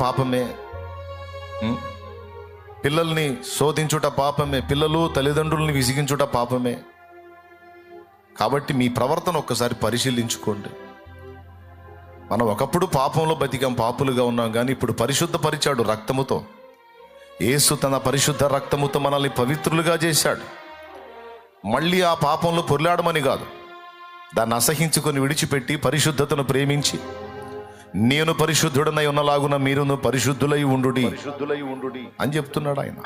పాపమే, పిల్లల్ని శోధించుట పాపమే, పిల్లలు తల్లిదండ్రుల్ని విసిగించుట పాపమే. కాబట్టి మీ ప్రవర్తన ఒక్కసారి పరిశీలించుకోండి. మనం ఒకప్పుడు పాపంలో బతికాం, పాపులుగా ఉన్నాం, కానీ ఇప్పుడు పరిశుద్ధపరిచాడు రక్తముతో. యేసు తన పరిశుద్ధ రక్తముతో మనల్ని పవిత్రులుగా చేశాడు. మళ్ళీ ఆ పాపంలో పొర్లాడమని కాదు, దాన్ని అసహించుకొని విడిచిపెట్టి పరిశుద్ధతను ప్రేమించి, నేను పరిశుద్ధుడనై ఉన్నలాగున మీరును పరిశుద్ధులై ఉండుడి అని చెప్తున్నాడు ఆయన.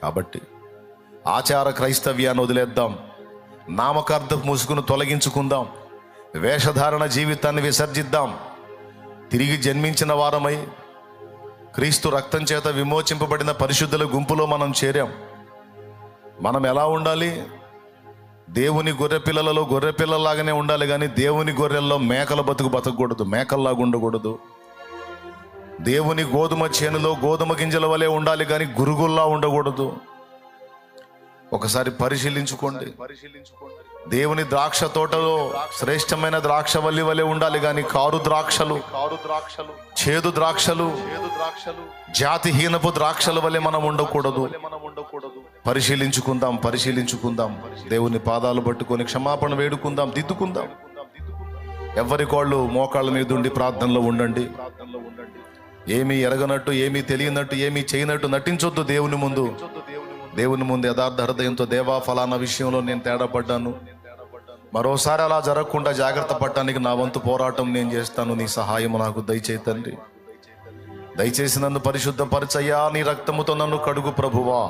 కాబట్టి ఆచార క్రైస్తవ్యాన్ని వదిలేద్దాం, నామకార్థ ముసుగును తొలగించుకుందాం, వేషధారణ జీవితాన్ని విసర్జిద్దాం. తిరిగి జన్మించిన వారమై క్రీస్తు రక్తం చేత విమోచింపబడిన పరిశుద్ధుల గుంపులో మనం చేరాం. మనం ఎలా ఉండాలి? దేవుని గొర్రె పిల్లలలో గొర్రె పిల్లలాగానే ఉండాలి, కానీ దేవుని గొర్రెల్లో మేకల బతకూడదు, మేకల్లాగా ఉండకూడదు. దేవుని గోధుమ చేనులో గోధుమ గింజల వలె ఉండాలి, కానీ గురుగుల్లా ఉండకూడదు. ఒకసారి పరిశీలించుకోండి. దేవుని ద్రాక్ష తోటలో శ్రేష్టమైన ద్రాక్షవల్లి వలె ఉండాలి, కానీ కారు ద్రాక్షలు, చేదు ద్రాక్షలు, జాతిహీనపు ద్రాక్షల వలె మనం ఉండకూడదు. పరిశీలించుకుందాం. దేవుని పాదాలు పట్టుకొని క్షమాపణ వేడుకుందాం, దిద్దుకుందాం. ఎవరికోళ్ళు మోకాళ్ళ మీద ఉండి ప్రార్థనలో ఉండండి. ఏమీ ఎరగనట్టు, ఏమీ తెలియనట్టు, ఏమీ చేయనట్టు నటించొద్దు. దేవుని ముందు యథార్థ హృదయంతో, దేవా ఫలానా విషయంలో నేను తేడా పడ్డాను, మరోసారి అలా జరగకుండా జాగ్రత్త పడటానికి నా వంతు పోరాటం నేను చేస్తాను, నీ సహాయం నాకు దయచేయి తండ్రి. దయచేసి నన్ను పరిశుద్ధపరచయ్యా, నీ రక్తముతో నన్ను కడుగు ప్రభువా.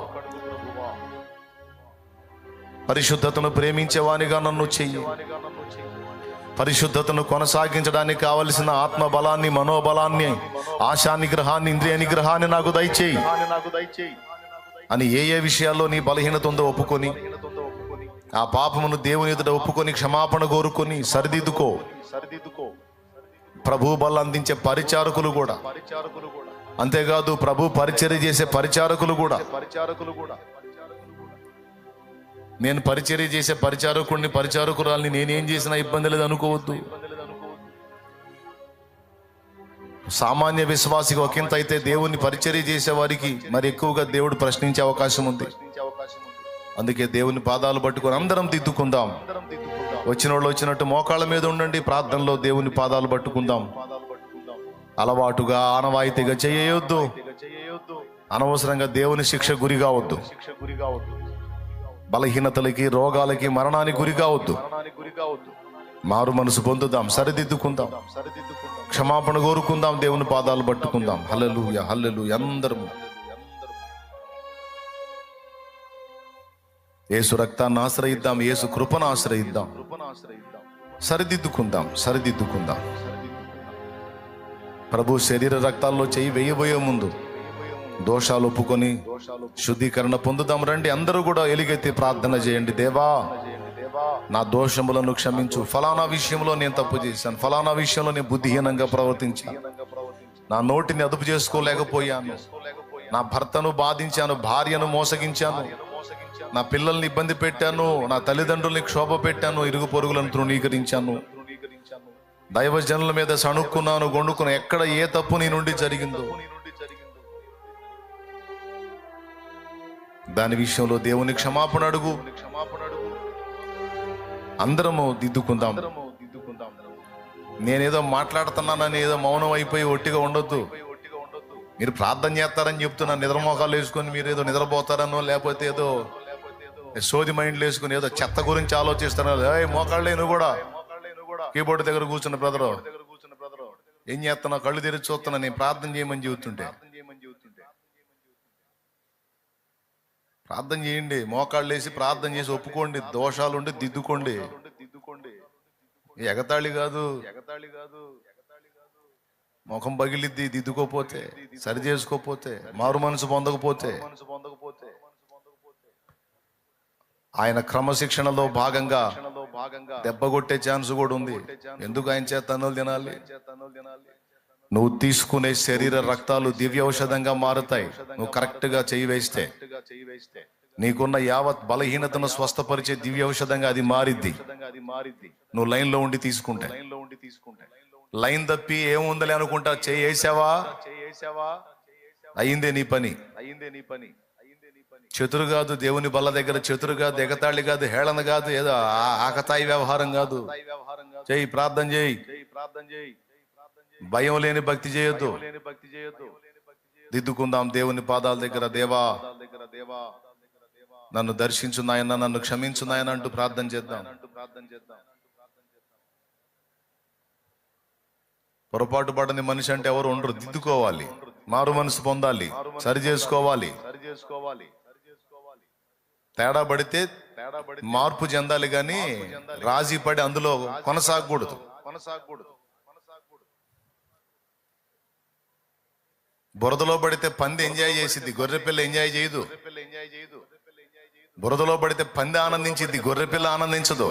పరిశుద్ధతను ప్రేమించేవానిగా నన్ను చెయ్యి. పరిశుద్ధతను కొనసాగించడానికి కావలసిన ఆత్మ బలాన్ని, మనోబలాన్ని, ఆశా నిగ్రహాన్ని, ఇంద్రియ నిగ్రహాన్ని నాకు దయచేయి అని ఏ విషయాల్లో నీ బలహీనత ఉందో ఒప్పుకొని, ఆ పాపమును దేవుని ఎదుట ఒప్పుకొని క్షమాపణ కోరుకొని సరిదిద్దుకో. ప్రభు బల అందించే పరిచారకులు కూడా, అంతేకాదు ప్రభు పరిచర్య చేసే పరిచారకులు కూడా, నేను పరిచర్య చేసే పరిచారకుడిని, పరిచారకురాల్ని, నేనేం చేసినా ఇబ్బంది లేదు అనుకోవద్దు. సామాన్య విశ్వాసికి ఒకంత అయితే దేవుణ్ణి పరిచర్య చేసే వారికి మరి ఎక్కువగా దేవుడు ప్రశ్నించే అవకాశం ఉంది. అందుకే దేవుని పాదాలు పట్టుకొని అందరం దిద్దుకుందాం. వచ్చిన వాళ్ళు వచ్చినట్టు మోకాళ్ళ మీద ఉండండి, ప్రార్థనలో దేవుని పాదాలు పట్టుకుందాం. అలవాటుగా ఆనవాయితీగా చేయొద్దు, అనవసరంగా దేవుని శిక్ష గురి కావద్దు, బలహీనతలకి, రోగాలకి, మరణానికి గురి కావద్దు. మారు మనసు పొందుదాం, సరిదిద్దుకుందాం, క్షమాపణ కోరుకుందాం, దేవుని పాదాలు పట్టుకుందాం. హల్లెలూయా, హల్లెలూయా. అందరం యేసు రక్తాన్ని ఆశ్రయిద్దాం, యేసు కృపను ఆశ్రయిద్దాం, సరిదిద్దుకుందాం. ప్రభు శరీర రక్తాల్లో చేయి వేయబోయే ముందు దోషాలు ఒప్పుకొని శుద్ధీకరణ పొందుదాం. రండి, అందరూ కూడా ఎలుగెత్తి ప్రార్థన చేయండి. దేవా, నా దోషములను క్షమించు. ఫలానా విషయంలో నేను తప్పు చేశాను, ఫలానా విషయంలో నేను బుద్ధిహీనంగా ప్రవర్తించాను, నా నోటిని అదుపు చేసుకోలేకపోయాను, నా భర్తను బాధించాను, భార్యను మోసగించాను, నా పిల్లల్ని ఇబ్బంది పెట్టాను, నా తల్లిదండ్రుల్ని క్షోభ పెట్టాను, ఇరుగు పొరుగులను తృణీకరించాను, దైవజనుల మీద సణుక్కున్నాను, గొండుకున్నాను. ఎక్కడ ఏ తప్పు నీ నుండి జరిగిందో దాని విషయంలో దేవుని క్షమాపణ అడుగు. అందరము దిద్దుకుందాం. నేనేదో మాట్లాడుతున్నానని ఏదో మౌనం అయిపోయి ఒట్టిగా ఉండొద్దు. మీరు ప్రార్థన చేస్తారని చెప్తున్నా, నిద్రమోకాలు వేసుకొని మీరు ఏదో నిద్రపోతారనో, లేకపోతే ఏదో సోది మైండ్లు వేసుకుని ఏదో చెత్త గురించి ఆలోచిస్తున్నారు. మోకాళ్ళే నువ్వు కూడా కీబోర్డ్ దగ్గర కూర్చున్న బ్రదరు ఏం చేస్తున్నా? కళ్ళు తెరిచి చూస్తున్నా, నేను ప్రార్థన చేయమని చెబుతుంటే. ప్రార్థన చేయండి, మోకాళ్ళు వేసి ప్రార్థన చేసి ఒప్పుకోండి, దోషాలుండి దిద్దుకోండి. ఎగతాళి కాదు. ముఖం పగిలిద్ది దిద్దుకోపోతే, సరి చేసుకోపోతే, మారు మనసు పొందకపోతే. ఆయన క్రమశిక్షణలో భాగంగా దెబ్బ కొట్టే ఛాన్స్ కూడా ఉంది. ఎందుకు ఆయన చేత అన్నులు తినాలి? నువ్వు తీసుకునే శరీర రక్తాలు దివ్య ఔషధంగా మారుతాయి. నువ్వు కరెక్ట్ గా చేయి వేస్తే నీకున్న యావత్ బలహీనతను స్వస్థపరిచే దివ్య ఔషధంగా అది మారిద్ది, నువ్వు లైన్ లో ఉండి తీసుకుంటే. లైన్ తప్పి ఏముందలే అనుకుంటా చేసావా, అయిందే నీ పని. చతురు కాదు, దేవుని బల్ల దగ్గర చతురు కాదు, ఎగతాళి కాదు, హేళన కాదు, ఏదో ఆకతాయి వ్యవహారం కాదు. చేయి, ప్రార్థన చేయి. భయం లేని భక్తి చేయొద్దు. దిద్దుకుందాం దేవుని పాదాల దగ్గర. దేవా నన్ను దర్శించు నాయన, నన్ను క్షమించు నాయన అంటూ ప్రార్థన చేద్దాం. పొరపాటు పడని మనిషి అంటే ఎవరు ఉండరు. దిద్దుకోవాలి, మారు మనసు పొందాలి, సరి చేసుకోవాలి. తేడా పడితే మార్పు చెందాలి, కానీ రాజీ పడి అందులో కొనసాగకూడదు. బురదలో పడితే పంది ఎంజాయ్ చేసిద్ది, గొర్రెపిల్ల ఎంజాయ్ చేయదు. బురదలో పడితే పంది ఆనందించిద్ది, గొర్రెపిల్ల ఆనందించదు.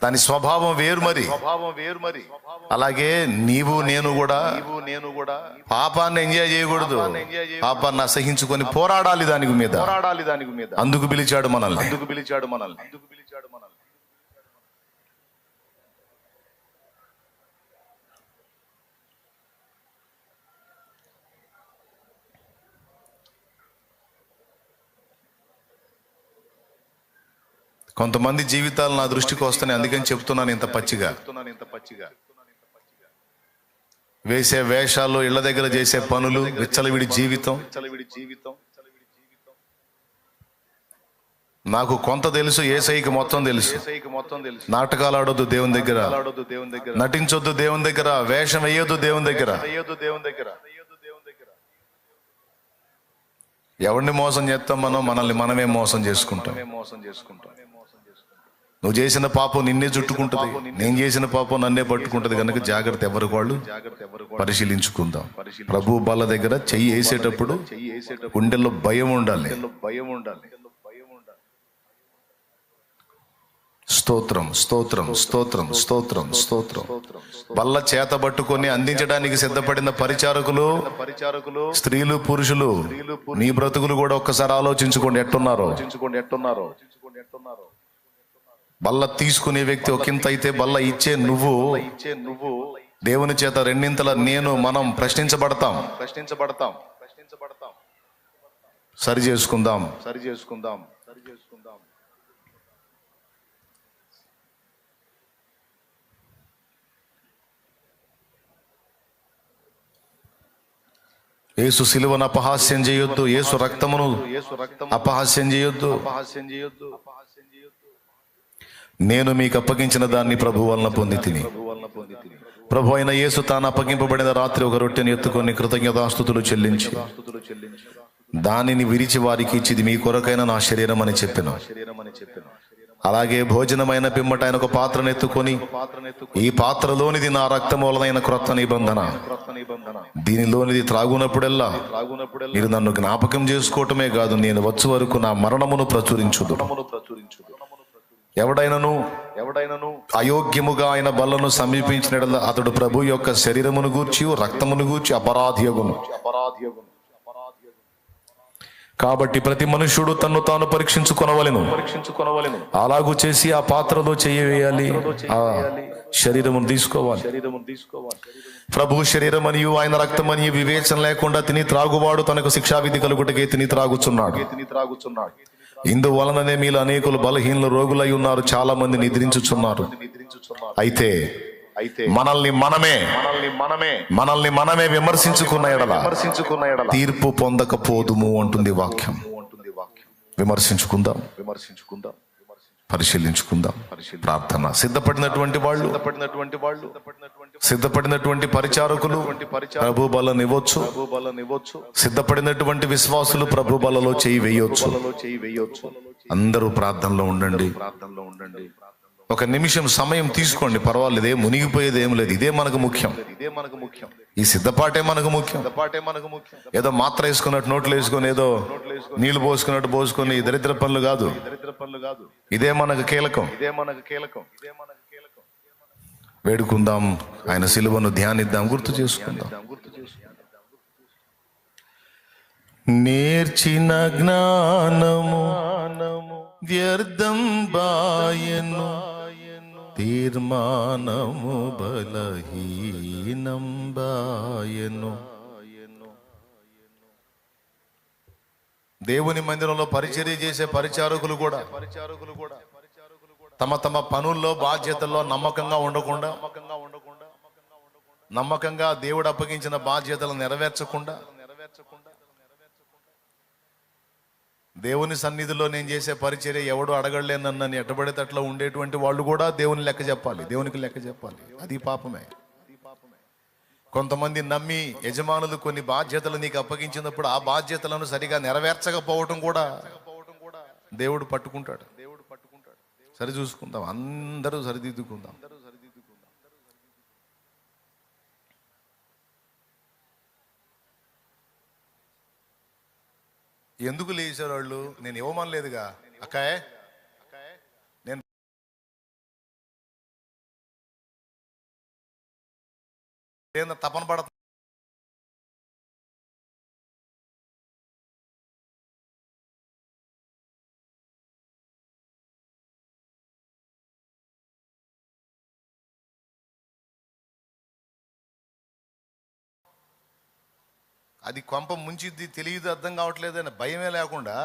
దాని స్వభావం వేరు మరి. అలాగే నీవు నేను కూడా పాపాన్ని ఎంజాయ్ చేయకూడదు. పాపాన్ని అసహించుకొని పోరాడాలి దాని మీద. అందుకు పిలిచాడు మనల్ని. కొంతమంది జీవితాలు నా దృష్టికి వస్తున్నాయి, అందుకని చెప్తున్నాను ఇంత పచ్చిగా. వేసే వేషాలు, ఇళ్ల దగ్గర చేసే పనులు, విచ్చలవిడి జీవితం. నాకు కొంత తెలుసు, యేసయ్యకి మొత్తం తెలుసు. నాటకాలు ఆడొద్దు దేవుని దగ్గర, నటించొద్దు దేవుని దగ్గర, వేషం వేయొద్దు దేవుని దగ్గర. ఎవరిని మోసం చేస్తాం మనం? మనల్ని మనమే మోసం చేసుకుంటాం. నువ్వు చేసిన పాపం నిన్నే చుట్టుకుంటది, నేను చేసిన పాపం నన్నే పట్టుకుంటది. కనుక జాగ్రత్త, ఎవరికి వాళ్ళు పరిశీలించుకుందాం. ప్రభు బల్ల దగ్గర చెయ్యి వేసేటప్పుడు గుండెల్లో భయం ఉండాలి. స్తోత్రం, స్తోత్రం, స్తోత్రం, స్తోత్రం, స్తోత్రం. బల్ల చేత పట్టుకొని అందించడానికి సిద్ధపడిన పరిచారకులు, స్త్రీలు, పురుషులు, నీ బ్రతుకులు కూడా ఒక్కసారి ఆలోచించుకోండి ఎట్టున్నారో. బల్ల తీసుకునే వ్యక్తి ఒకంత అయితే, బల్ల ఇచ్చే నువ్వు దేవుని చేత రెండింతల మనం ప్రశ్నించబడతాం. సరి చేసుకుందాం. యేసు శిలువను అపహాస్యం చేయొద్దు, యేసు రక్తమును అపహాస్యం చేయొద్దు. నేను మీకు అప్పగించిన దాన్ని ప్రభు వలన పొంది తిని. ప్రభు అయిన యేసు తాను అప్పగింపబడిన రాత్రి ఒక రొట్టెను ఎత్తుకొని కృతజ్ఞతాస్తుతులు చెల్లించి దానిని విరిచి వారికి ఇచ్చి, మీ కొరకైన నా శరీరం అని చెప్పెను. అలాగే భోజనమైన పిమ్మట ఆయన ఒక పాత్రను ఎత్తుకొని, ఈ పాత్రలోనిది నా రక్తం వలనైన క్రొత్త నిబంధన, దీనిలోనిది త్రాగునప్పుడెల్లా మీరు నన్ను జ్ఞాపకం చేసుకోవటమే కాదు, నేను వచ్చు వరకు నా మరణమును ప్రచురించుదు. ఎవడైనను అయోగ్యముగా ఆయన బల్లను సమీపించిన అతడు ప్రభు యొక్క శరీరమును గూర్చి రక్తమును గూర్చి అపరాధియగును. కాబట్టి ప్రతి మనుష్యుడు తన్ను తాను పరీక్షించుకొనవలెను. అలాగూ చేసి ఆ పాత్రలో వేయాలి, ఆ శరీరమును తీసుకోవాలి. ప్రభు శరీరమనియు ఆయన రక్తమనియు వివేచన లేకుండా తిని త్రాగువాడు తనకు శిక్షావిధి కలుగుటకే తిని త్రాగుచున్నాడు. ఇందువలననే మీలో అనేకులు బలహీనులు, రోగులై ఉన్నారు, చాలా మంది నిద్రించుచున్నారు. అయితే మనల్ని మనమే విమర్శించుకున్న ఎడల తీర్పు పొందకపోదుము అంటుంది వాక్యం. విమర్శించుకుందాం, పరిశీలించుకుందాం. ప్రార్థన. సిద్ధపడినటువంటి పరిచారకులు ప్రభు బలను ఇవ్వచ్చు. సిద్ధపడినటువంటి విశ్వాసులు ప్రభు బలలో చేయి వేయొచ్చు. అందరూ ప్రార్థనలో ఉండండి. ఒక నిమిషం సమయం తీసుకోండి, పర్వాలేదు. మునిగిపోయేది ఏం లేదు. ఇదే మనకు ముఖ్యం. ఈ సిద్ధపాటే మనకు ముఖ్యం. ఏదో మాత్ర వేసుకున్నట్టు నోట్లు వేసుకొని, ఏదో నీళ్లు పోసుకున్నట్టు పోసుకొని దరిద్ర పనులు కాదు. ఇదే మనకు కీలకం. వేడుకుందాం, ఆయన సిలువను ధ్యానిద్దాం, గుర్తు చేసుకుందాం. నేర్చిన జ్ఞానము వ్యర్థం బాయను, తీర్మానము బలహీనంబాయెను. దేవుని మందిరంలో పరిచర్య చేసే పరిచారకులు కూడా తమ తమ పనుల్లో బాధ్యతల్లో నమ్మకంగా దేవుడు అప్పగించిన బాధ్యతలు నెరవేర్చకుండా, దేవుని సన్నిధిలో నేను చేసే పరిచర్య ఎవడు అడగలేనని ఎట్టబడితే అట్లా ఉండేటువంటి వాళ్ళు కూడా దేవునికి లెక్క చెప్పాలి. అది పాపమే. కొంతమంది నమ్మి యజమానులు కొన్ని బాధ్యతలు నీకు అప్పగించినప్పుడు ఆ బాధ్యతలను సరిగా నెరవేర్చకపోవటం కూడా దేవుడు పట్టుకుంటాడు. సరి చూసుకుందాం, అందరూ సరిదిద్దుకుందాం. ఎందుకు లేచారు వాళ్ళు? నేను ఇవ్వమనలేదుగా అక్కాయ్, నేను తపన పడ అది కొంప ముంచిద్ది, తెలియదు, అర్థం కావట్లేదని భయమే లేకుండా,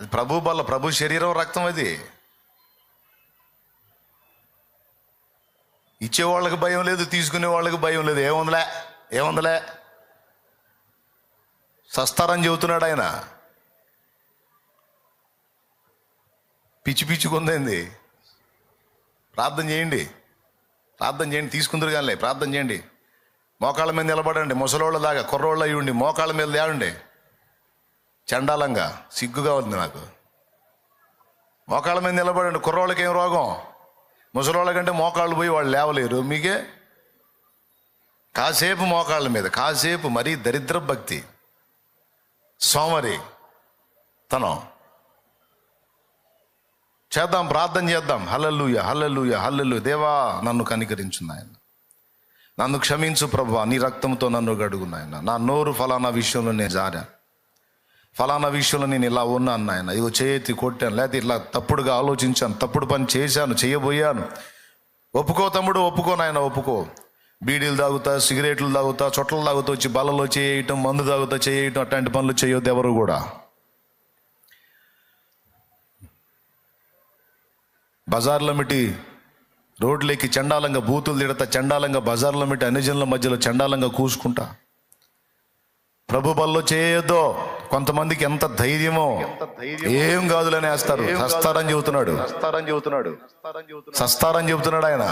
అది ప్రభు బల్ల, ప్రభు శరీరం, రక్తం. అది ఇచ్చేవాళ్ళకి భయం లేదు, తీసుకునే వాళ్ళకి భయం లేదు. ఏముందలే సస్తారని చెబుతున్నాడు ఆయన. పిచ్చి కొందేంది. ప్రార్థన చేయండి, తీసుకుందరు కానీ ప్రార్థన చేయండి. మోకాళ్ళ మీద నిలబడండి, ముసలోళ్ళ దాకా కుర్రోళ్ళు అయ్యి ఉండి మోకాళ్ళ మీద లేవండి. చండాలంగా సిగ్గుగా ఉంది నాకు. మోకాళ్ళ మీద నిలబడండి. కుర్రోళ్ళకి ఏం రోగం? ముసలోళ్ళ కంటే మోకాళ్ళు పోయి వాళ్ళు లేవలేరు. మీకే కాసేపు మోకాళ్ళ మీద, కాసేపు మరీ దరిద్ర భక్తి, సోమరి తనం. చేద్దాం, ప్రార్థన చేద్దాం. హల్లెలూయా. దేవా, నన్ను కనికరించు నాయన, నన్ను క్షమించు ప్రభువా, నీ రక్తంతో నన్ను కడుగు నాయన. నా నోరు ఫలానా విషయంలో నేను జారా, ఫలానా విషయంలో నేను ఇలా ఉన్నాను నాయన, ఇగో చేతి కొట్టాను, లేకపోతే ఇట్లా తప్పుడుగా ఆలోచించాను, తప్పుడు పని చేశాను, చేయబోయాను. ఒప్పుకో తమ్ముడు, ఒప్పుకో నాయన, ఒప్పుకో. బీడీలు తాగుతా, సిగరెట్లు తాగుతా, చొట్టలు తాగుతూ వచ్చి బల్లలో చేయటం, మందు తాగుతా చేయటం, అట్లాంటి పనులు చేయొద్దు ఎవరు కూడా. బజార్లో మిట్టి రోడ్లెక్కి చండాలంగా బూతులు తిడతా, చండాలంగా బజార్లో మిట్టి అన్యజనుల మధ్యలో చండాలంగా కూసుకుంటా ప్రభు బల్లో చేయొద్దు. కొంతమందికి ఎంత ధైర్యమో, ఏం కాదులని వేస్తారు. సస్తారని చెబుతున్నాడు ఆయన.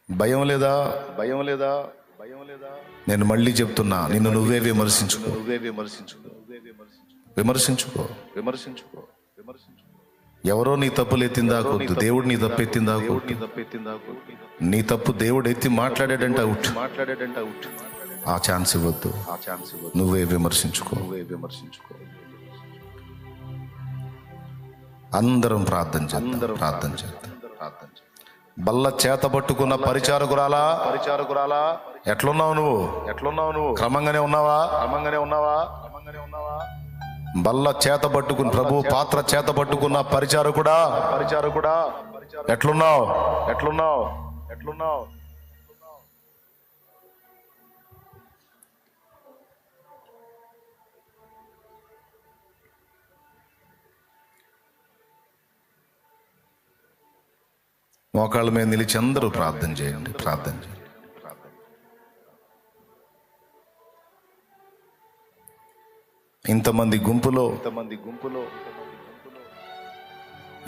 భయం లేదా? నేను మళ్ళీ చెప్తున్నా, నిన్ను నువ్వే విమర్శించుకో. ఎవరో నీ తప్పులు ఎత్తిందాకొద్దు, దేవుడు నీ తప్పు ఎత్తిందాకొద్దు. నీ తప్పు దేవుడు ఎత్తి మాట్లాడాడంటే అవుట్. ఆ ఛాన్స్ ఇవ్వద్దు. నువ్వే విమర్శించుకో. అందరం ప్రార్థన చేద్దాం. బల్ల చేత పట్టుకున్న పరిచారకురాలా, ఎట్లున్నావు నువ్వు? క్రమంగానే ఉన్నావా? బల్ల చేత పట్టుకుని ప్రభు పాత్ర చేత పట్టుకున్న పరిచారకుడా, ఎట్లున్నావు? మోకాళ్ళ మీద నిలిచి అందరూ ప్రార్థన చేయండి. ఇంతమంది గుంపులో,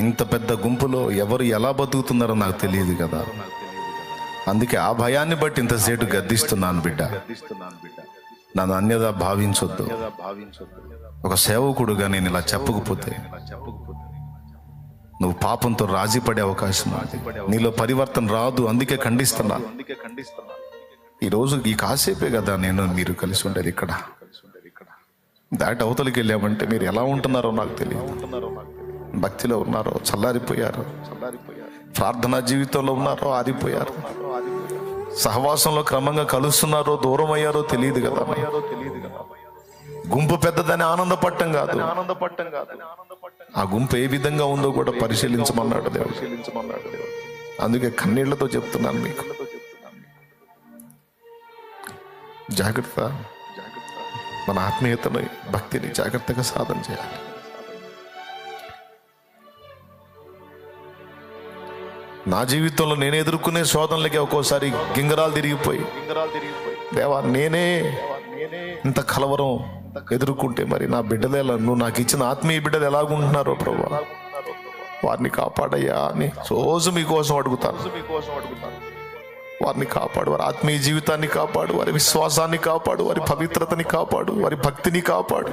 ఇంత పెద్ద గుంపులో ఎవరు ఎలా బతుకుతున్నారో నాకు తెలియదు కదా. అందుకే ఆ భయాన్ని బట్టి ఇంతసేటు గద్దిస్తున్నాను. బిడ్డ, నన్ను అన్యదా భావించొద్దు. ఒక సేవకుడుగా నేను ఇలా చెప్పకపోతే నువ్వు పాపంతో రాజీ పడే అవకాశం ఉంది. నీలో పరివర్తన రాదు. అందుకే ఖండిస్తున్నా. ఈరోజు ఈ కాసేపే కదా మీరు కలిసి ఉండేది. ఇక్కడ దాటి అవతలికి వెళ్ళామంటే మీరు ఎలా ఉంటున్నారో నాకు తెలియదు. భక్తిలో ఉన్నారో చల్లారిపోయారు, ప్రార్థనా జీవితంలో ఉన్నారో ఆరిపోయారు. సహవాసంలో క్రమంగా కలుస్తున్నారో దూరం అయ్యారో తెలియదు కదా. గుంపు పెద్దదని ఆనందపడటం కాదు, ఆ గుంపు ఏ విధంగా ఉందో కూడా పరిశీలించమన్నాడు దేవుడు. అందుకే కన్నీళ్లతో చెప్తున్నాను మీకు, జాగ్రత్త. మన ఆత్మీయతను, భక్తిని జాగ్రత్తగా సాధన చేయాలి. నా జీవితంలో నేను ఎదుర్కొనే శోధనలకి ఒక్కోసారి గింగరాలు తిరిగిపోయి, దేవా నేనే ఇంత కలవరం ఎదుర్కొంటే మరి నా బిడ్డలు ఎలా, నువ్వు నాకు ఇచ్చిన ఆత్మీయ బిడ్డలు ఎలాగుంటున్నారో ప్రభువా, వారిని కాపాడయ్యా అని రోజు మీకోసం అడుగుతాను. వారిని కాపాడు, వారి ఆత్మీయ జీవితాన్ని కాపాడు, వారి విశ్వాసాన్ని కాపాడు, వారి పవిత్రతని కాపాడు, వారి భక్తిని కాపాడు.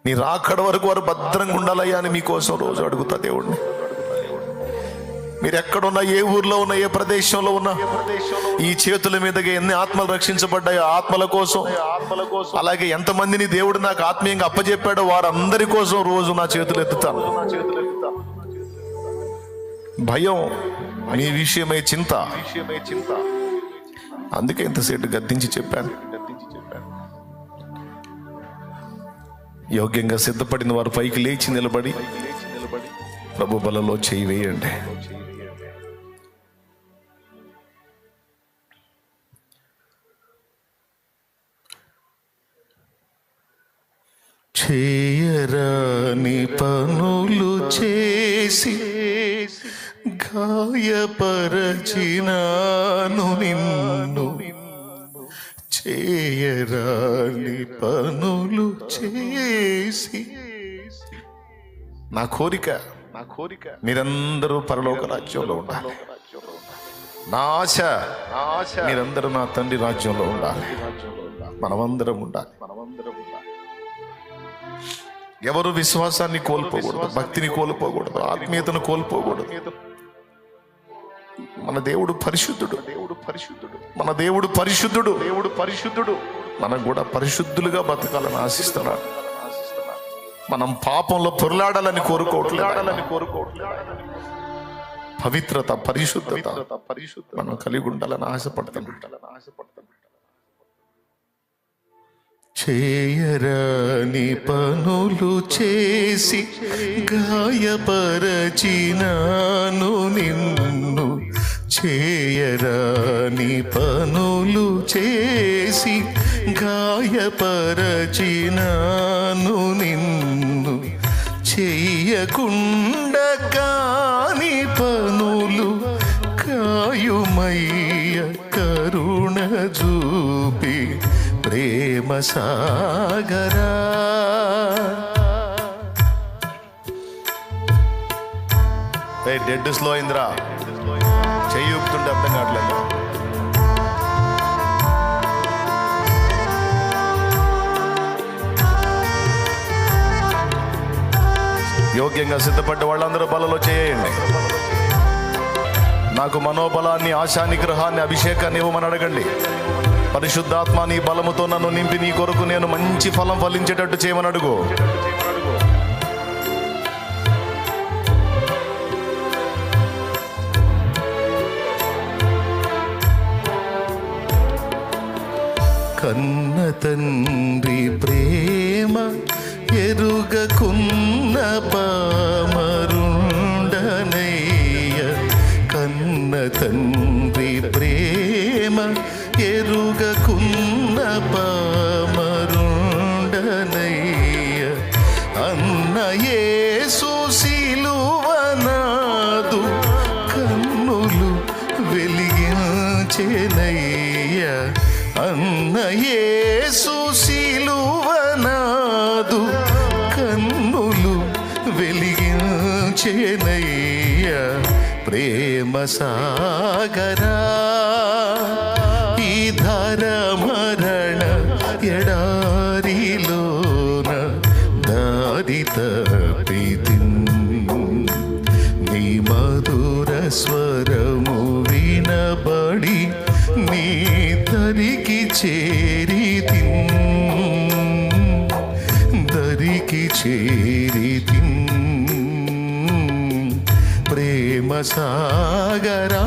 నీ రాకడ వరకు వారు భద్రంగా ఉండాలయ్యా అని మీకోసం రోజు అడుగుతా దేవుడిని. మీరు ఎక్కడున్నా, ఏ ఊర్లో ఉన్నా, ఏ ప్రదేశంలో ఉన్నా, ఈ చేతుల మీదగా ఎన్ని ఆత్మలు రక్షించబడ్డాయో ఆత్మల కోసం, అలాగే ఎంతమందిని దేవుడు నాకు ఆత్మీయంగా అప్పచెప్పాడో వారందరి కోసం రోజు నా చేతులు ఎత్తుతాను. భయం మీ విషయమై చింత, అందుకే ఇంతసేపు గద్దించి చెప్పాను. యోగ్యంగా సిద్ధపడిన వారు పైకి లేచి నిలబడి ప్రభు బలలో చేయి వేయండి. చేయరాని పనులు చేసి గాయపరచినాను నిన్ను, చేయరాని పనులు చేసి. నా కోరిక మీరందరూ పరలోక రాజ్యంలో ఉండాలి. నా ఆశ మీరందరూ నా తండ్రి రాజ్యంలో ఉండాలి. మనమందరం ఉండాలి. ఎవరు విశ్వాసాన్ని కోల్పోకూడదు, భక్తిని కోల్పోకూడదు, ఆత్మీయతను కోల్పోకూడదు. మన దేవుడు పరిశుద్ధుడు, మన దేవుడు పరిశుద్ధుడు. మనం కూడా పరిశుద్ధులుగా బతకాలని ఆశిస్తున్నాడు. మనం పాపంలో పొరలాడాలని కోరుకోవట్లేదు. పవిత్రత, పరిశుద్ధత మనం కలిగి ఉండాలని ఆశపడతాం. చేయరాని పనులు చేసి గాయపరచినాను నిన్ను, చేయరాని పనులు చేసి గాయపరచినాను నిన్ను, చెయ్యకుండా కాని పనులు కాయుమయ్య కరుణ చూపి ప్రేమ సాగరా. డెడ్ స్లో అయిందిరా, చెయ్యి ఊపుతుంటే అర్థం కావట్లేదు. యోగ్యంగా సిద్ధపడ్డ వాళ్ళందరూ బలలో చేయండి. నాకు మనోబలాన్ని, ఆశా నిగ్రహాన్ని, అభిషేకాన్ని ఇవ్వమని అడగండి. పరిశుద్ధాత్మ నీ బలముతో నన్ను నింపి నీ కొరకు నేను మంచి ఫలం ఫలించేటట్టు చేయమని అడుగు. కన్న తండ్రి ప్రేమ ఎరుగకున్న పామరుండనయ్య, కన్న తండ్రి ప్రేమ ఎరుగకున్న పామరుండనయ్య, అన్న యేసు సిలువనాదు కన్నులు వెలిగించెనయ్య, అన్న యేసు సిలువనాదు కన్నులు వెలిగించెనయ్య, ప్రేమ సాగరా. ఈ ధర మరణ ఎడారిలోన దారి తప్పితిన్, నీ మధుర స్వరము వినబడి నీ దరికి చేరితిన్, దరికి చేరితిన్, ప్రేమ ప్రేమ సాగరా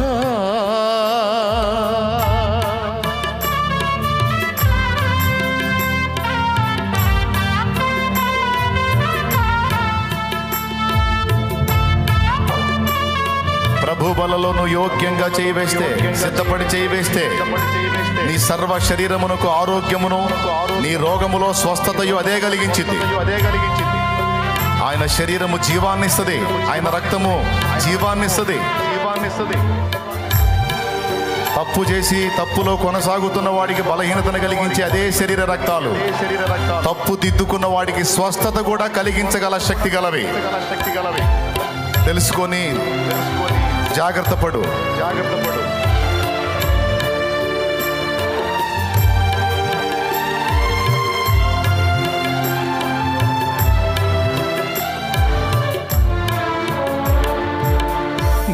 ప్రభు బలలో యోగ్యంగా చేయి వేస్తే, సిద్ధపడి చేయి వేస్తే, నీ సర్వ శరీరమునకు ఆరోగ్యమును, నీ రోగములో స్వస్థతయు అదే కలిగించింది. ఆయన శరీరము జీవాన్నిస్తుంది, ఆయన రక్తము జీవాన్నిస్తుంది. తప్పు చేసి తప్పులో కొనసాగుతున్న వాడికి బలహీనతను కలిగించే అదే శరీర రక్తాలు తప్పు దిద్దుకున్న వాడికి స్వస్థత కూడా కలిగించగల శక్తి గలవి. తెలుసుకొని జాగ్రత్త పడు.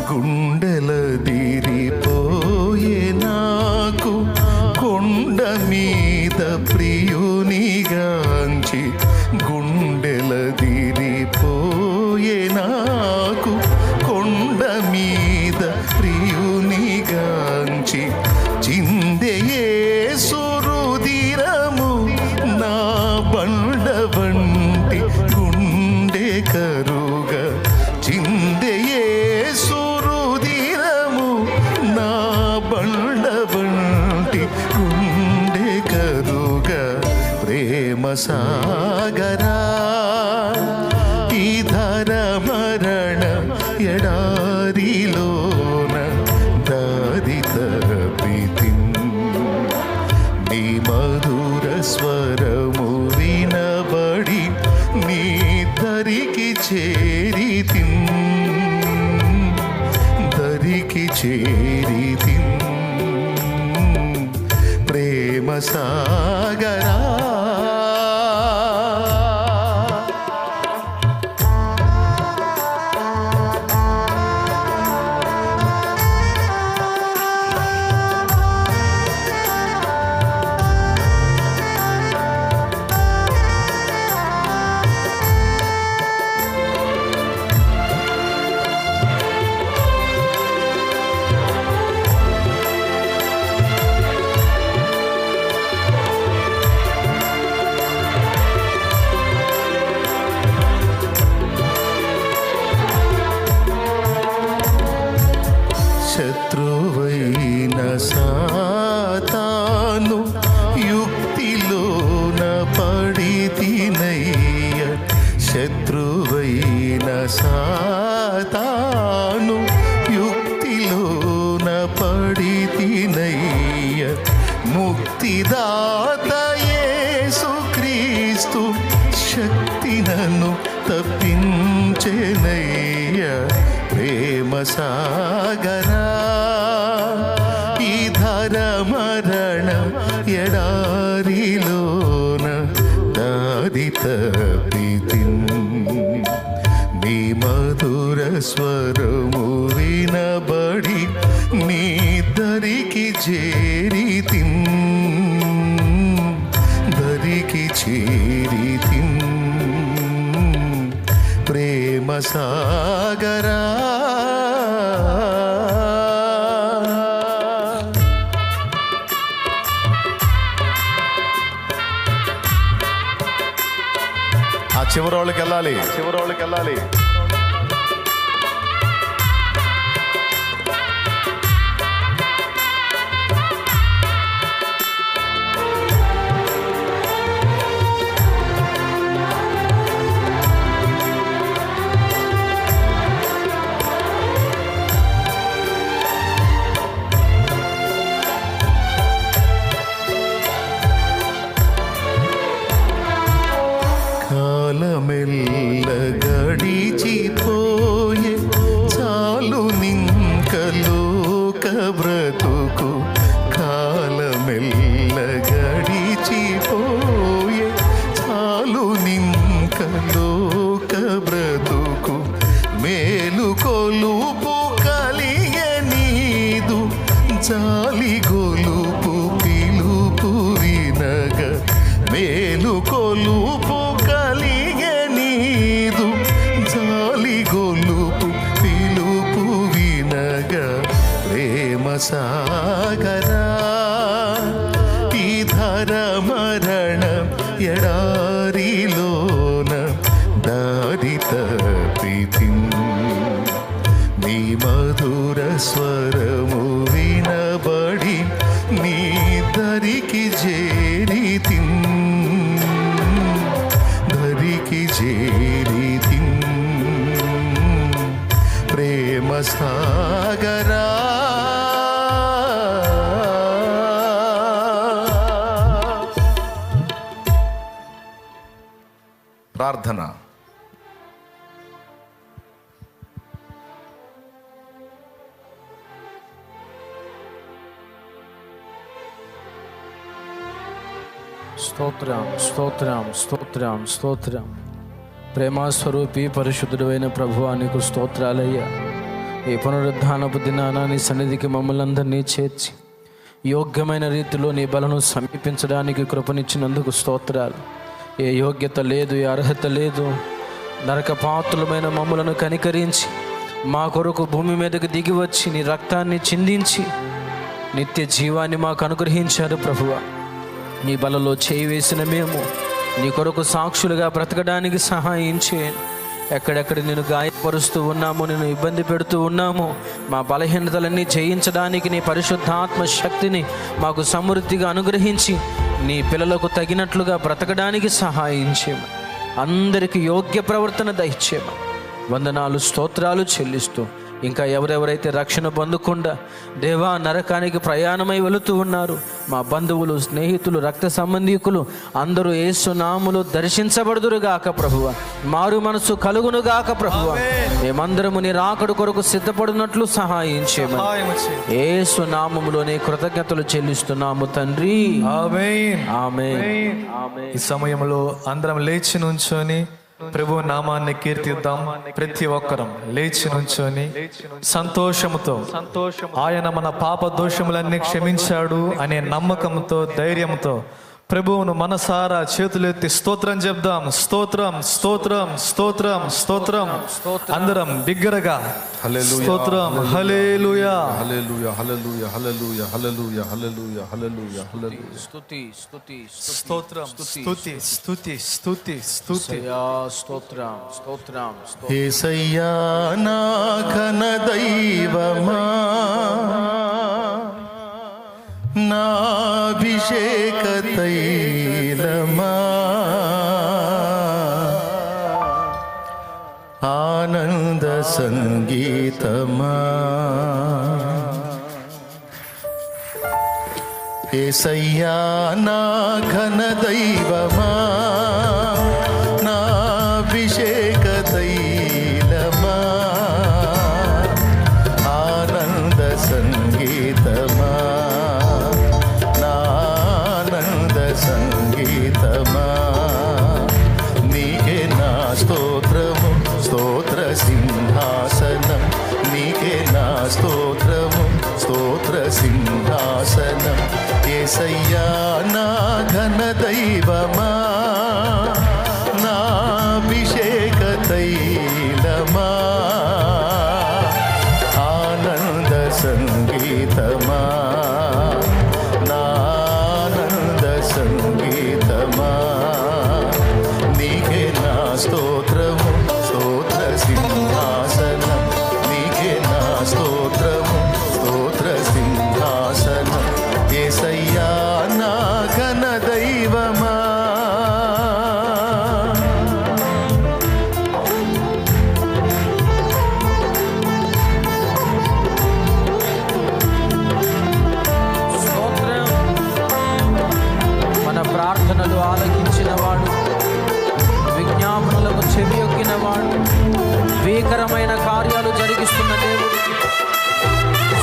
గుండెల దిరిపోయే నాకు కొండ మీద ప్రియునిగాంచి, గుండెల దిరిపోయే నాకు కొండ మీద ప్రియునిగాంచి, చిందే యేసు రుధిరము నా బండ వంటి గుండె కరుగా, చిందే యేసు రుధిరము నా బండ వంటి గుండె కరుగా, ప్రేమ సాగరా ఈ ధర మరణ ఎడారిలోన దారి తప్పితిన్, నీ మధుర స్వరము వినబడి నీ దరికి చేరితిన్, దరికి చేరితిన్, ప్రేమ సాగరా. శత్రువైన సాతాను యుక్తిలోన పడితినయ్య, శత్రువైన సాతాను యుక్తిలోన పడితినయ్య, ముక్తిదాత యేసు క్రీస్తు శక్తి నన్ను తప్పించెనయ్య, ప్రేమ సాగరా ఈ ధర మరణ ఎడారిలోన దారి తప్పితిన్, నీ మధుర స్వరము వినబడి నీ దరికి చేరితిన్, దరికి చేరితిన్, ప్రేమ సాగరా. ఆ చివరోళ్ళకి వెళ్ళాలి. కాలమెల్ల గడిచిపోయే చాలు నింక లోక బ్రతుకు, కాలమెల్ల గడిచిపోయే చాలు నింక లోక బ్రతుకు, మేలు కొలుపు కలిగే నీదు జాలి గొలుపు పిలుపు వినగ, మేలు కొలుపు కలిగే నీదు జాలి గొలుపు పిలుపు సాగరా ఈ ధర మరణ ఎడారిలోన దారి తప్పితి నీ మధుర స్వరము వినబడి నీ దరికి చేరితి ప్రేమ సాగరా ప్రార్థన. స్తోత్రం స్తోత్రం స్తోత్రం స్తోత్రం. ప్రేమస్వరూపి పరిశుద్ధుడు అయిన ప్రభువా, నీకు స్తోత్రాలయ్యా. ఈ పునరుద్ధానపు దినాన నీ సన్నిధికి మమ్మల్ని అందరినీ చేర్చి యోగ్యమైన రీతిలో నీ బలను సమీపించడానికి కృపనిచ్చినందుకు స్తోత్రాలు. ఏ యోగ్యత లేదు, ఏ అర్హత లేదు, నరకపాత్రులమైన మమ్మలను కనికరించి మా కొరకు భూమి మీదకి దిగి వచ్చి నీ రక్తాన్ని చిందించి నిత్య జీవాన్ని మాకు అనుగ్రహించారు ప్రభువా. నీ బలలో చేయి వేసిన మేము నీ కొరకు సాక్షులుగా బ్రతకడానికి సహాయం చేయండి. ఎక్కడెక్కడ నేను గాయపరుస్తూ ఉన్నామో, నేను ఇబ్బంది పెడుతూ ఉన్నామో, మా బలహీనతలన్నీ జయించడానికి నీ పరిశుద్ధాత్మ శక్తిని మాకు సమృద్ధిగా అనుగ్రహించి నీ పిల్లలకు తగినట్లుగా బ్రతకడానికి సహాయం చేయమని, అందరికీ యోగ్య ప్రవర్తన దయచేయమని వందనాలు స్తోత్రాలు చెల్లిస్తూ, ఇంకా ఎవరెవరైతే రక్షణ పొందకుండా దేవా నరకానికి ప్రయాణమై వెళుతూ ఉన్నారు, మా బంధువులు, స్నేహితులు, రక్త సంబంధీకులు అందరూ యేసు నామములో దర్శించబడుదురుగాక ప్రభువ. మారు మనసు కలుగునుగాక ప్రభువ. మేమందరము నీ రాకడ కొరకు సిద్ధపడినట్లు సహాయం చేయమని యేసు నామములోనే కృతజ్ఞతలు చెల్లిస్తున్నాము తండ్రి. ఆమేన్ ఆమేన్. ఈ సమయంలో అందరం లేచి నుంచొని ప్రభు నామాన్ని కీర్తిద్దాం. ప్రతి ఒక్కరం లేచి నుంచొని సంతోషముతో ఆయన మన పాప దోషములన్నీ క్షమించాడు అనే నమ్మకంతో, ధైర్యంతో ప్రభువును మనసారా చేతులెత్తి స్తోత్రం చెప్దాం. స్తోత్రం స్తోత్రం స్తోత్రం స్తోత్రం. అందరం బిగ్గరగా స్తోత్రం. హల్లెలూయా హల్లెలూయా హల్లెలూయా హల్లెలూయా హల్లెలూయా హల్లెలూయా హల్లెలూయా హల్లెలూయా. స్తుతి స్తుతి స్తోత్రం స్తుతి స్తుతి స్తుతి స్తుతి. స్తోత్రం స్తోత్రం. యేసయ్యా నా ఘన దైవమా, నా అభిషేక తైలమా, ఆనంద సంగీతమా, యేసయ్యా నా ఘన దైవమా, నా అభిషేక తైలమా, ఆనంద సంగీతమా, సంగీతమా, నీకే నా స్తోత్రము స్తోత్ర సింహాసనం, నీకే నా స్తోత్రము స్తోత్ర సింహాసనం. యేసయ్యా నా ఘన దైవమా, నా అభిషేక తైలమా, ఆనంద సంగీతమా, సంగీతమా, నీకే నా స్తోత్రము స్తోత్ర సింహాసనం, నీకే నా స్తోత్రము స్తోత్ర సింహాసనం. యేసయ్యా నా ఘన దైవమా. ప్రార్థనలు ఆలకించిన వాడు, విజ్ఞాపనలకు చెవియొగ్గిన వాడు, భీకరమైన కార్యాలు జరిగిస్తున్న దేవుడు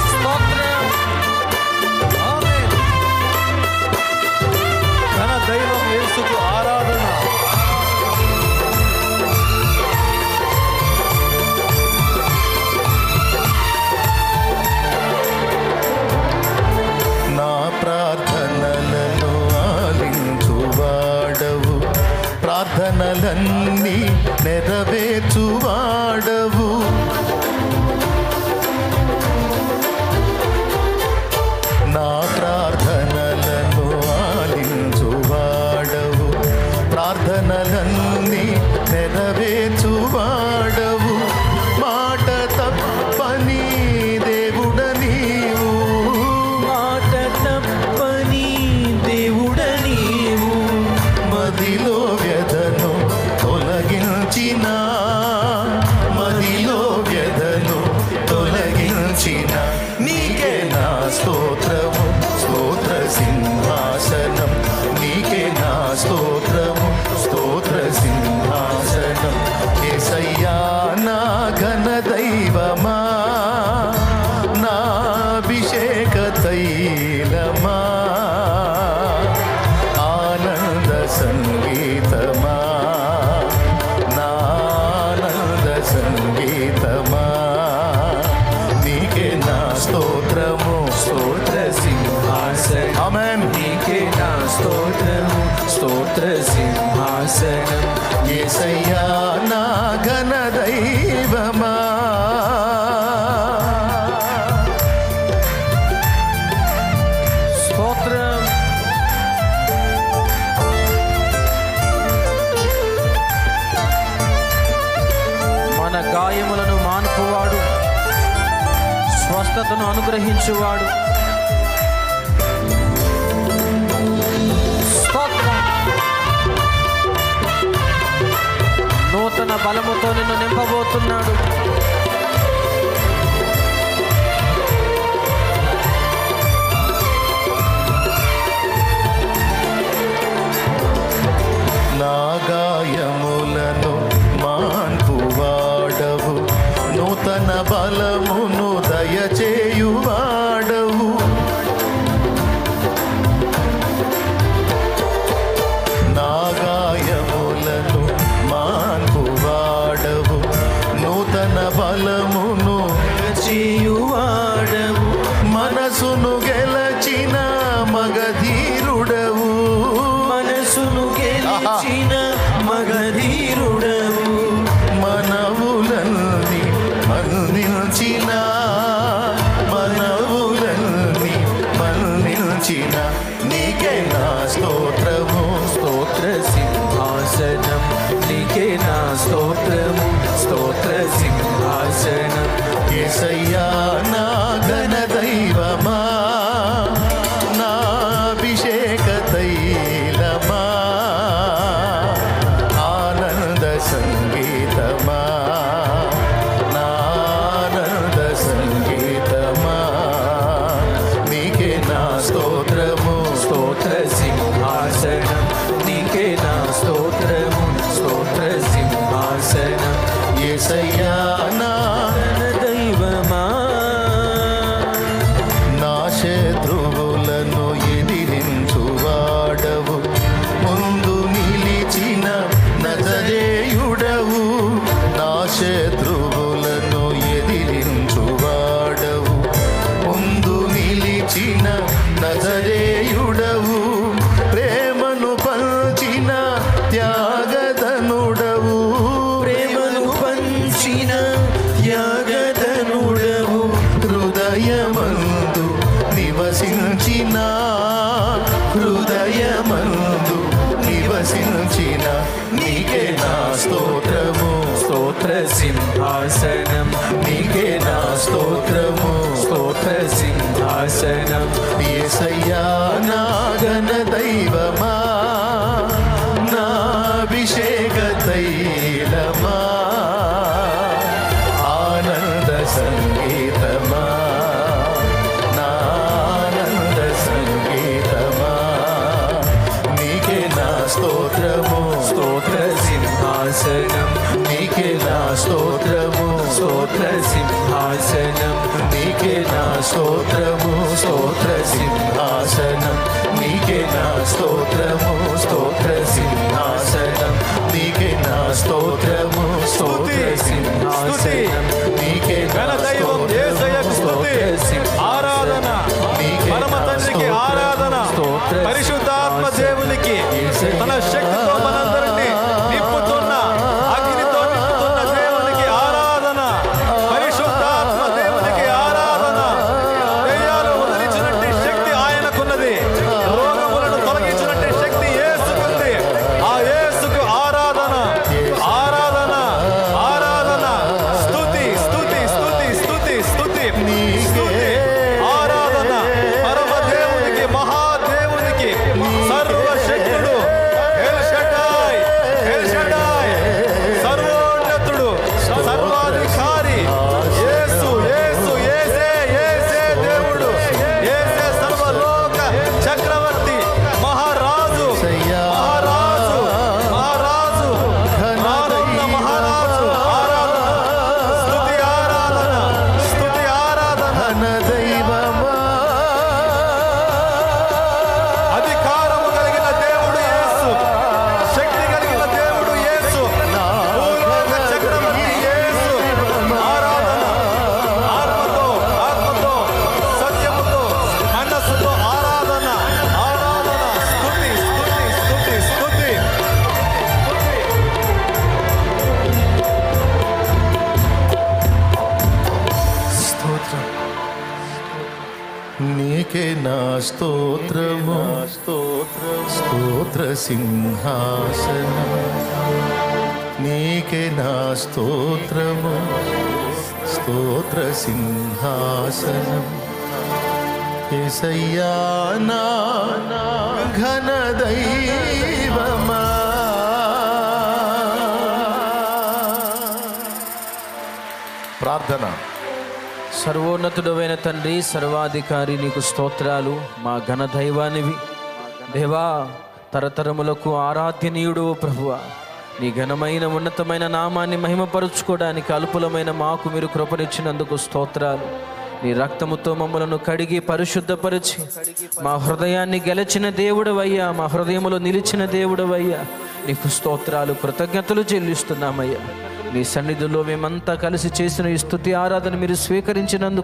స్తోత్రం. ఘన దైవం యేసుకు ఆరాధన. నా ప్రార్థనలను ఆలించువాడవు, ప్రార్థనలన్నీ నెరవేర్చువాడవు, ప్రార్థనలన్నీ నెరవేర్చువాడవు, మాట తప్పని దేవుడ నీవు, మాట తప్పని దేవుడ నీవు, మదిలో వ్యధను తొలగించిన, మదిలో వ్యధను తొలగించిన నీకే నా స్తోత్రము, స్తోత్ర సింహాసనం నీకే నా స్తోత్రము, స్తోత్ర సింహాసనం. యేసయ్యా నా ఘన దైవమా, నా అభిషేక తైలమా, ఆనంద సంగీతమా, నా ఆనంద సంగీతమా, నీకే నా స్తోత్రము, స్తోత్ర సింహాసనం ఆమేన్. నీకే నా స్తోత్రము, స్తోత్ర సింహాసనం. యేసయ్యా నా ఘన దైవమా. స్తోత్రం. మన గాయములను మాన్పువాడు, స్వస్థతను అనుగ్రహించువాడు. స్తోత్రం. నూతన బలముతో నిన్ను నింపబోతున్నాడు. నా గాయములను మాన్పువాడవు, నూతన బలమును దయచేయువాడవు, నా గాయములను మాన్పువాడవు, నూతన బలమును చేయువాడవు, మనసును గెలచిన మగధీరుడవు, మనసును గెలిచిన మగధీరుడవు, మనవులన్నీ మన్నించిన, మనవులన్నీ మన్నించిన నీకే నా స్తోత్రము, స్తోత్ర సింహాసనం నీకే నా స్తోత్రము, స్తోత్ర సింహాసనం. యేసయ్యా నా ఘన దైవమా, నా అభిషేక తైలమా, ఆనంద సంగీతమా, నా ఆనంద సంగీతమా, నీకే నా స్తోత్రము, స్తోత్ర సింహాసనం నీకే నా స్తోత్రము, స్తోత్ర సింహాసనం. యేసయ్యా నా దైవమా, నా శత్రువులను ఎదిరించువాడవు, ముందు నిలిచిన నజరేయుడవు, నా శత్రువులను ఎదిరించువాడవు, ముందు నిలిచిన నజరేయుడవు, ప్రేమను పంచిన త్యాగధనుడవు, ప్రేమను పంచిన త్యాగధనుడవు, హృదయమందు నివసించిన, హృదయమందు నివసించిన నీకే నా స్తోత్రము, స్తోత్ర సింహాసనం నీకే నా స్తోత్రము, స్తోత్ర సింహాసనం. యేసయ్యా నా ఘన దైవమా, నా అభిషేక తైలమా, ఆనంద సంగీతమా, నా ఆనంద సంగీతమా, నీకే నా స్తోత్రము, స్తోత్ర సింహాసనం నీకే నా స్తోత్రము, స్తోత్ర సింహాసనం నీకే నా స్తోత్రము, స్తోత్ర సింహాసనం నీకే నా స్తోత్రము, స్తోత్ర సింహాసనం నీకే నా స్తోత్రము, స్తోత్ర సింహాసనం నీకే నా ఘన దైవం యేసయ్యకు స్తుతి, ఆరాధన, పరమ తండ్రికి ఆరాధన, పరిశుద్ధాత్మ దేవునికి తన శక్తితో మనందరినీ నింపుతున్న, అగ్నితో నింపుతున్న దేవునికి ఆరాధన, పరిశుద్ధాత్మ దేవునికి ఆరాధన. దెయ్యాలు వదిలించినట్టి శక్తి ఆయనకున్నది, రోగములను తొలగించినట్టి శక్తి యేసుకుంది. స్తోత్రము స్తోత్ర సింహాసనం నీకే నా స్తోత్రము స్తోత్ర సింహాసనం యేసయ్యా నా ఘన దైవమా ప్రార్థన. సర్వోన్నతుడవైన తండ్రి, సర్వాధికారి, నీకు స్తోత్రాలు. మా ఘన దైవానివి దేవా, తరతరములకు ఆరాధ్యనీయుడు ప్రభువా. నీ ఘనమైన ఉన్నతమైన నామాన్ని మహిమపరుచుకోవడానికి అల్పులమైన మాకు మీరు కృపనిచ్చినందుకు స్తోత్రాలు. నీ రక్తముతో మమ్మలను కడిగి పరిశుద్ధపరిచి మా హృదయాన్ని గెలిచిన దేవుడవయ్యా, మా హృదయములో నిలిచిన దేవుడవయ్యా. నీకు స్తోత్రాలు, కృతజ్ఞతలు చెల్లిస్తున్నామయ్యా. నీ సన్నిధిలో మేమంతా కలిసి చేసిన ఈ స్తుతి ఆరాధన మీరు స్వీకరించినందుకు